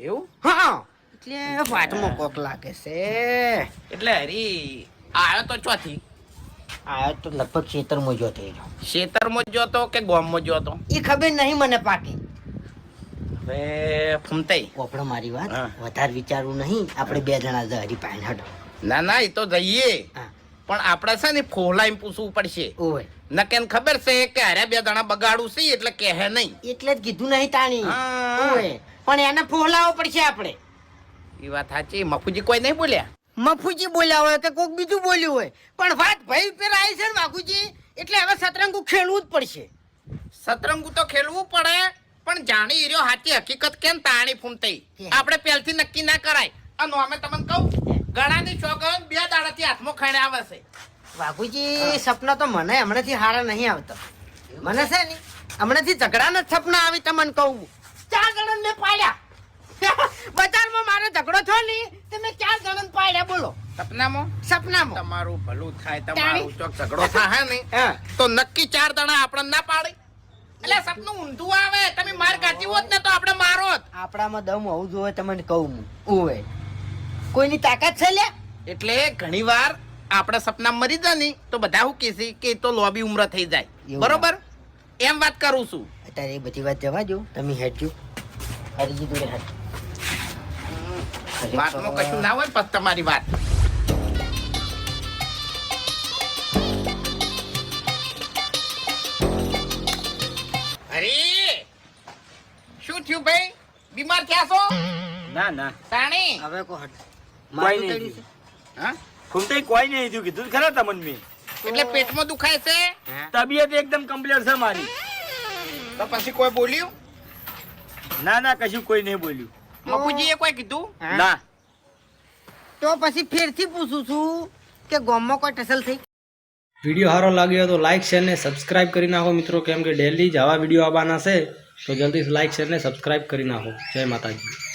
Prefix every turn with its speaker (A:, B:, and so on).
A: એવું?
B: હા એટલે વાતમાં કોક લાગે છે.
A: એટલે હરી આયો તો ચોથી
B: આ તો લગભગ ખેતરમાં જો થઈ ગયો.
A: ખેતરમાં જ જોતો કે ગામમાં જોતો?
B: એ ખબર નહીં મને પાકી.
A: હવે ફૂમતાઈ
B: પોપડો મારી વાત
A: હા.
B: વધારે વિચારવું નહીં. આપણે બે જણા જ હરી પાણી હડો.
A: ના ના એ તો જઈએ,
B: હા
A: પણ આપણે છે ને ફોલાઈને પૂછવું પડશે.
B: ઓય
A: નકેન ખબર છે કે અરે બે દાણા બગાડું છે એટલે કહે નહીં.
B: એટલે જ કીધું નહીં તાણી.
A: હા.
B: ઓય પણ એને ફોલાવો પડશે આપણે.
A: એ વાત સાચી. મફુજી કોઈ નહીં બોલ્યા?
B: મફુજી બોલ્યા હોય કે કોક બીજું બોલ્યું હોય, પણ વાત ભાઈ પેલા આવી છે ને બાપુજી, એટલે હવે સતરંગુ ખેલવું જ પડશે.
A: સતરંગુ તો ખેલવું પડે, પણ જાણી રહ્યો સાચી હકીકત કેમ તાણી ફૂમતાઈ આપણે પહેલથી નક્કી ના કરાય. અને અમે તમને કહું, ગળાની ચોગન બે દાડાથી હાથમાં ખાઈને આવે છે.
B: બાપુજી સપના તો મને હમણાંથી હારા નહીં આવતા. મને છે ને હમણાંથી ઝઘડાના જ સપના આવી. તમને કહું 4 જણાને પાડ્યા. બજારમાં મારો ઝઘડો થયો ને તે મેં 4 જણાને પાડ્યા. બોલો સપનામાં
A: તમારું ભલું થાય. તમારું ચોક ઝઘડો થાય ને તો નક્કી 4 દાડા આપણને ના પાડે. એટલે સપનું ઊંધું આવે. તમે માર કાઢી હોત ને તો આપણે મારોત.
B: આપણામાં દમ હોવું જોઈએ. તમને કહું હું ઓય કોઈની તાકાત છે લે.
A: એટલે ઘણી વાર આપણે સપના મરી જાય ને તો બધા શું કહેશે કે એ તો લોબી ઉમર થઈ જાય.
B: એવું
A: બરોબર? એમ વાત કરું છું.
B: અત્યારે એ બધી વાત જવા દો. તમે હેડજો હરીજી જોડે હેડ.
A: વાતમાં કશું ના હોય પછી તમારી વાત. અરે શું થયું ભાઈ? બીમાર થયા છો?
C: ના ના
A: તાણી
B: હવે કો હટ.
C: કોઈ
B: મારું
C: નહીં.
B: તળ્યું છે.
A: હા?
C: ફૂમતાઈ કોઈ નહીં થયું કીધું તો ખરા તમને મેં.
A: એટલે પેટમાં દુખાય છે
C: તબિયત એકદમ કમ્પ્લીટ છે મારી.
A: તો પછી કોઈ બોલ્યું?
C: ના ના કશું કોઈ નહીં બોલ્યું.
A: મફુજીએ કોઈ કીધું?
B: હા?
C: ના
B: તો પછી ફેરથી પૂછું છું કે ગામમાં કોઈ ટસલ થઈ?
D: વિડીયો સારો લાગ્યો તો લાઇક શેર ને સબસ્ક્રાઇબ કરી નાખો મિત્રો, કેમ કે ડેલી જ આવા વિડીયો આવવાના છે. તો જલ્દી લાઇક શેર ને સબસ્ક્રાઇબ કરી નાખો. જય માતાજી.